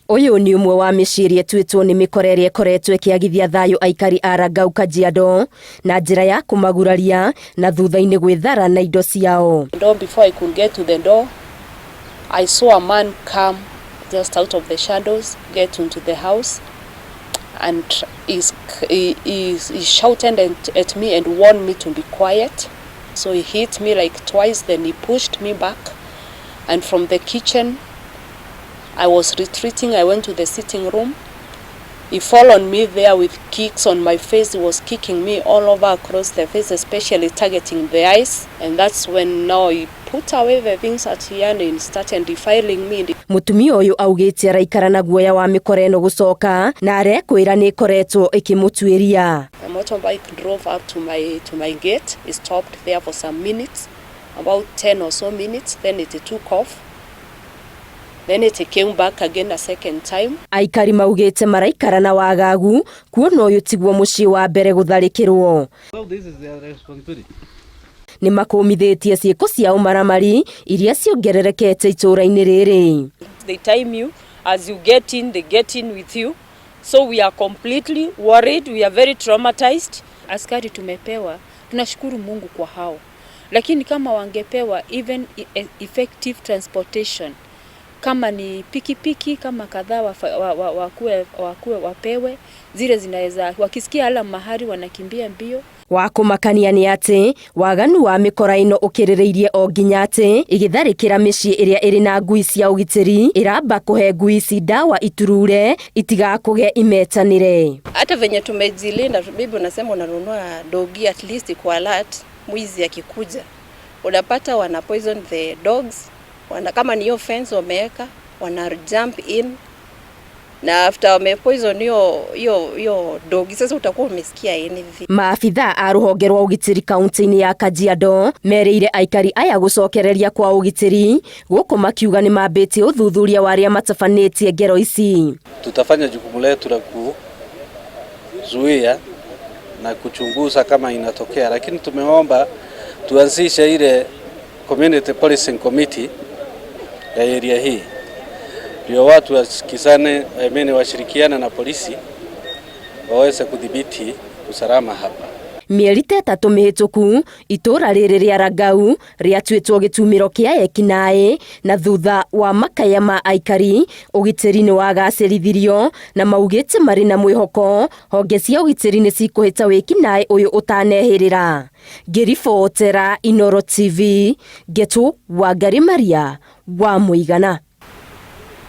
Uyu ni umwe wa miciria twitwo ni mikorere ikoretwe kiagithia thayo aikari a Rangau Kajiado na njira ya kumaguraria na thutha-ini gwithara na indo ciao. Before I could get to the door, I saw a man come just out of the shadows, get into the house, and he shouted at me and warned me to be quiet. So he hit me like twice, then he pushed me back, and from the kitchen I was retreating. I went to the sitting room. He followed me there with kicks on my face. He was kicking me all over across the face, especially targeting the eyes. And that's when now he put away the things at the end and started defiling me. Mutumia uyu augite araikara na guoya wa mikore ino gucoka na arekwira ni ikoretwo ikimutuiria. The motorbike drove up to my gate. He stopped there for some minutes, about 10 or so minutes. Then it took off. Then it came back again a second time. Aikari maugite maraikara na wagagu kuona uyu tiguo mucii wa mbere gutharikirwo. Well, this is their responsibility. Ni makumithitie ciiko cia umaramari iria ciongererekete itura-ini riri. They time you as you get in, they get in with you. So we are completely worried, we are very traumatized. Askari tumepewa, tunashukuru Mungu kwa hao. Lakini kama wangepewa even effective transportation, kama ni pikipiki kama kadhaa wapewe, zile zinaweza wakisikia ala mahari wanakimbia mbio. Wakumakania ni ati waganu wa mikora ino ukirireirie o nginya ati igitharikira micii iria iri na ngui cia ugitiri iramba kuhe ngui ici dawa iturure itigakuge imetanire. Hata venye tumejilinda, bibi unasema unanunua dogi at least kwa alert, mwizi akikuja unapata wana poison the dogs. Kama ni hiyo fence wameweka, wana jump in, na after wame poison hiyo dogi, sasa utakuwa umesikia anything. Maafitha a ruhonge rwa ugitiri kaunti-ini ya Kajiado merire aikari aya gucokereria kwa ugitiri guku makiuga ni mambite uthuthuria wa aria matabanitie ngero ici. Tutafanya jukumu letu la kuzuia na kuchunguza kama inatokea, lakini tumeomba tuanzishe ile community policing committee ya area hii, ndio watu wasikizane, washirikiana na polisi waweze kudhibiti usalama hapa. Mieri 3 mihituku itura riri ria Rangau riatuitwo gitumiro kia Wĩkinaĩ na thutha wa makaya ma aikari ugitiri ni wagacirithirio na maugite mari na mwihoko honge cia ugitiri ni cikuhita Wĩkinaĩ uyu utanehirira. Ngiribotera Inooro TV, Getu Wangari Maria wa Mũigana.